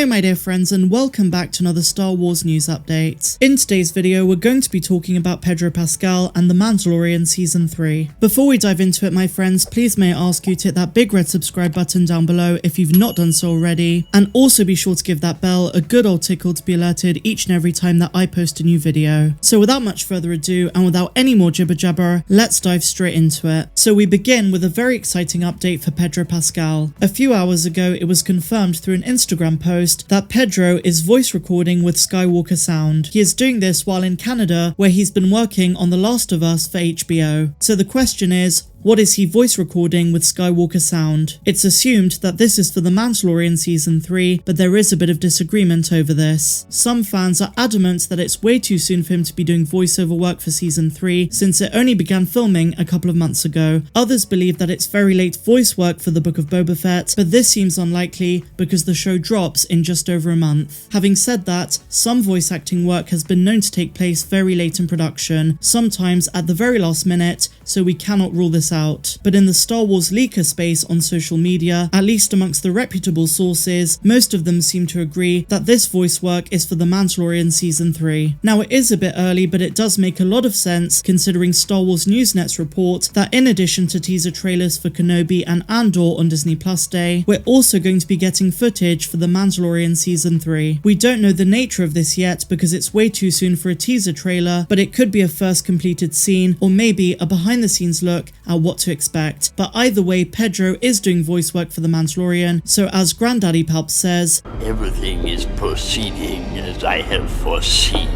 Hello my dear friends and welcome back to another Star Wars news update. In today's video we're going to be talking about Pedro Pascal and The Mandalorian Season 3. Before we dive into it my friends, please may I ask you to hit that big red subscribe button down below if you've not done so already, and also be sure to give that bell a good old tickle to be alerted each and every time that I post a new video. So without much further ado and without any more jibber jabber, let's dive straight into it. So we begin with a very exciting update for Pedro Pascal. A few hours ago it was confirmed through an Instagram post that Pedro is voice recording with Skywalker sound. He is doing this while in Canada, where he's been working on The Last of Us for HBO. So the question is, what is he voice recording with Skywalker sound? It's assumed that this is for The Mandalorian Season 3, but there is a bit of disagreement over this. Some fans are adamant that it's way too soon for him to be doing voiceover work for Season 3, since it only began filming a couple of months ago. Others believe that it's very late voice work for the Book of Boba Fett, but this seems unlikely because the show drops in just over a month. Having said that, some voice acting work has been known to take place very late in production, sometimes at the very last minute, so we cannot rule this out. But in the Star Wars leaker space on social media, at least amongst the reputable sources, most of them seem to agree that this voice work is for The Mandalorian Season 3. Now it is a bit early, but it does make a lot of sense considering Star Wars Newsnet's report that in addition to teaser trailers for Kenobi and Andor on Disney Plus Day, we're also going to be getting footage for The Mandalorian Season 3. We don't know the nature of this yet because it's way too soon for a teaser trailer, but it could be a first completed scene or maybe a behind the scenes look at what to expect. But either way, Pedro is doing voice work for The Mandalorian, so as Granddaddy Palp says, everything is proceeding as I have foreseen.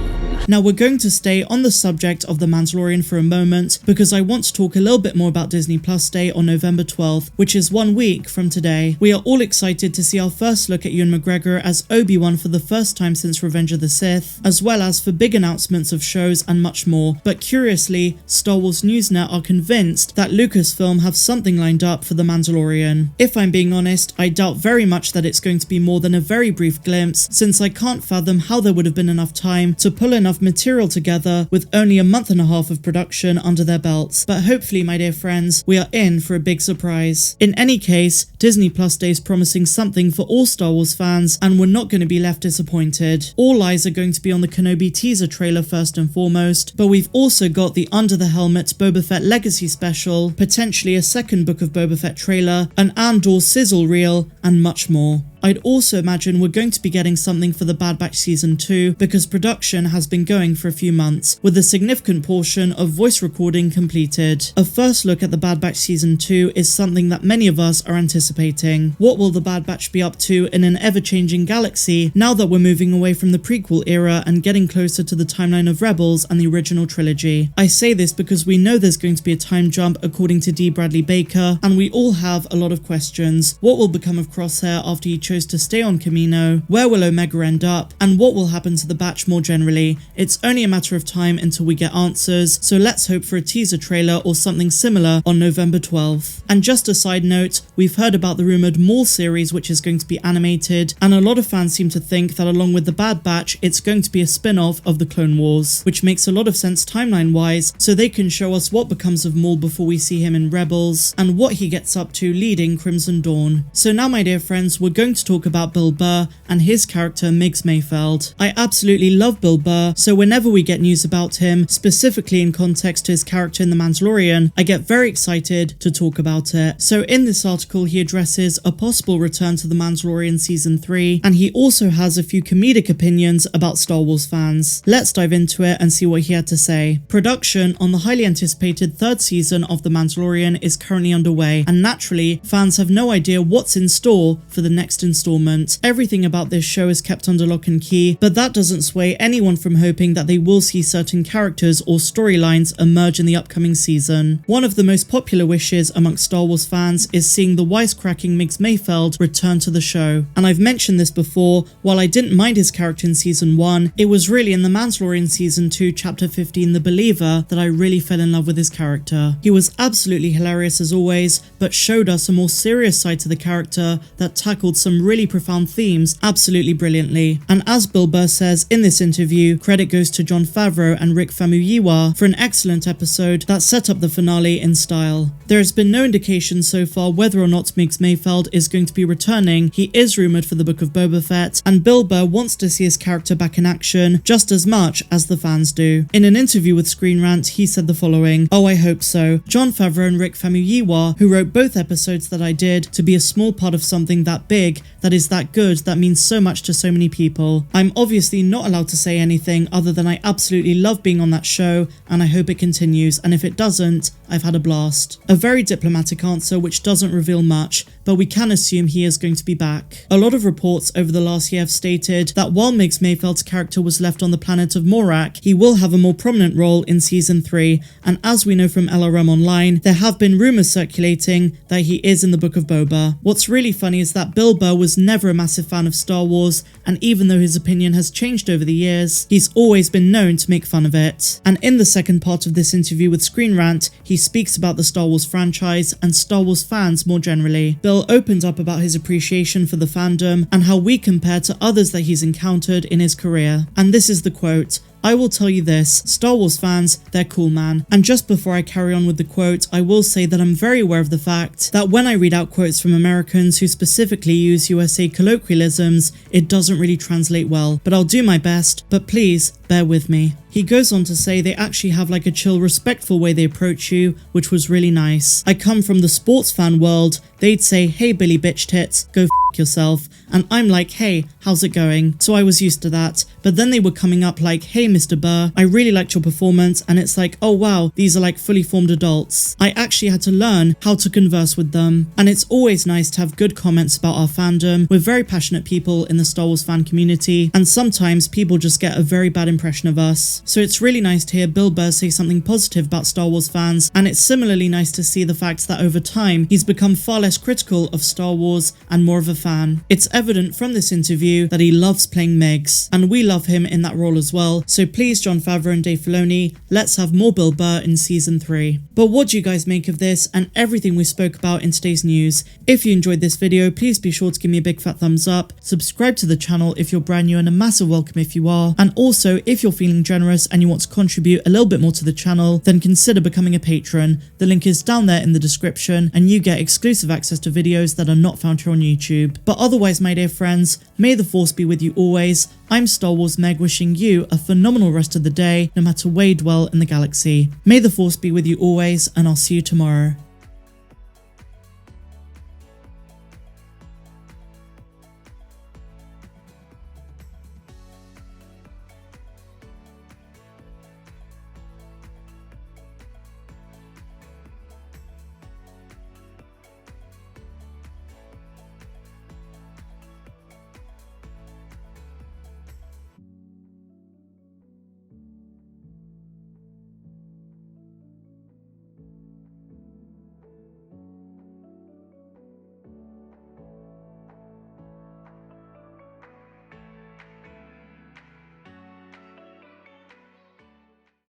Now we're going to stay on the subject of The Mandalorian for a moment because I want to talk a little bit more about Disney Plus Day on November 12th, which is 1 week from today. We are all excited to see our first look at Ewan McGregor as Obi-Wan for the first time since Revenge of the Sith, as well as for big announcements of shows and much more. But curiously, Star Wars Newsnet are convinced that Lucasfilm have something lined up for The Mandalorian. If I'm being honest, I doubt very much that it's going to be more than a very brief glimpse, since I can't fathom how there would have been enough time to pull enough material together with only a month and a half of production under their belts. But hopefully, my dear friends, we are in for a big surprise. In any case, Disney Plus Day is promising something for all Star Wars fans, and we're not going to be left disappointed. All eyes are going to be on the Kenobi teaser trailer first and foremost, but we've also got the Under the Helmet Boba Fett Legacy special, potentially a second Book of Boba Fett trailer, an Andor sizzle reel, and much more. I'd also imagine we're going to be getting something for The Bad Batch Season 2 because production has been going for a few months, with a significant portion of voice recording completed. A first look at The Bad Batch Season 2 is something that many of us are anticipating. What will The Bad Batch be up to in an ever-changing galaxy now that we're moving away from the prequel era and getting closer to the timeline of Rebels and the original trilogy? I say this because we know there's going to be a time jump according to D. Bradley Baker, and we all have a lot of questions. What will become of Crosshair after he chose to stay on Kamino? Where will Omega end up? And what will happen to the Batch more generally? It's only a matter of time until we get answers, so let's hope for a teaser trailer or something similar on November 12th. And just a side note, we've heard about the rumoured Maul series which is going to be animated, and a lot of fans seem to think that along with the Bad Batch, it's going to be a spin-off of the Clone Wars, which makes a lot of sense timeline-wise, so they can show us what becomes of Maul before we see him in Rebels, and what he gets up to leading Crimson Dawn. So now my dear friends, we're going to talk about Bill Burr and his character Migs Mayfeld. I absolutely love Bill Burr, so whenever we get news about him, specifically in context to his character in The Mandalorian, I get very excited to talk about it. So in this article he addresses a possible return to The Mandalorian Season 3, and he also has a few comedic opinions about Star Wars fans. Let's dive into it and see what he had to say. Production on the highly anticipated third season of The Mandalorian is currently underway, and naturally, fans have no idea what's in store for the next installment. Everything about this show is kept under lock and key, but that doesn't sway anyone from hoping that they will see certain characters or storylines emerge in the upcoming season. One of the most popular wishes amongst Star Wars fans is seeing the wisecracking Migs Mayfeld return to the show. And I've mentioned this before, while I didn't mind his character in Season 1, it was really in The Mandalorian Season 2 Chapter 15 The Believer that I really fell in love with his character. He was absolutely hilarious as always, but showed us a more serious side to the character that tackled some some really profound themes absolutely brilliantly. And as Bill Burr says in this interview, credit goes to Jon Favreau and Rick Famuyiwa for an excellent episode that set up the finale in style. There has been no indication so far whether or not Migs Mayfeld is going to be returning. He is rumoured for the Book of Boba Fett, and Bill Burr wants to see his character back in action just as much as the fans do. In an interview with Screen Rant, he said the following: "Oh, I hope so. Jon Favreau and Rick Famuyiwa, who wrote both episodes that I did, to be a small part of something that big, that is that good, that means so much to so many people. I'm obviously not allowed to say anything other than I absolutely love being on that show, and I hope it continues, and if it doesn't, I've had a blast." A very diplomatic answer which doesn't reveal much, but we can assume he is going to be back. A lot of reports over the last year have stated that while Migs Mayfeld's character was left on the planet of Morak, he will have a more prominent role in season 3, and as we know from LRM Online, there have been rumours circulating that he is in the Book of Boba. What's really funny is that Bill Burr was never a massive fan of Star Wars, and even though his opinion has changed over the years, he's always been known to make fun of it. And in the second part of this interview with Screen Rant, he speaks about the Star Wars franchise and Star Wars fans more generally. Bill opened up about his appreciation for the fandom and how we compare to others that he's encountered in his career. And this is the quote: "I will tell you this, Star Wars fans, they're cool, man." And just before I carry on with the quote, I will say that I'm very aware of the fact that when I read out quotes from Americans who specifically use USA colloquialisms, it doesn't really translate well, but I'll do my best, but please bear with me. He goes on to say they actually have like a chill, respectful way they approach you, which was really nice. I come from the sports fan world. They'd say, "Hey Billy bitch tits, go f*** yourself." And I'm like, "Hey, how's it going?" So I was used to that. But then they were coming up like, "Hey Mr. Burr, I really liked your performance," and it's like, oh wow, these are like fully formed adults. I actually had to learn how to converse with them. And it's always nice to have good comments about our fandom. We're very passionate people in the Star Wars fan community, and sometimes people just get a very bad impression of us. So it's really nice to hear Bill Burr say something positive about Star Wars fans, and it's similarly nice to see the fact that over time he's become far less critical of Star Wars and more of a fan. It's evident from this interview that he loves playing Migs, and we love him in that role as well. So please, Jon Favreau and Dave Filoni, let's have more Bill Burr in season 3. But what do you guys make of this and everything we spoke about in today's news? If you enjoyed this video, please be sure to give me a big fat thumbs up, subscribe to the channel if you're brand new, and a massive welcome if you are. And also, if you're feeling generous and you want to contribute a little bit more to the channel, then consider becoming a patron. The link is down there in the description, and you get exclusive access to videos that are not found here on YouTube. But otherwise, my dear friends, may the force be with you always. I'm Star Wars Meg, wishing you a phenomenal rest of the day, no matter where you dwell in the galaxy. May the force be with you always, and I'll see you tomorrow.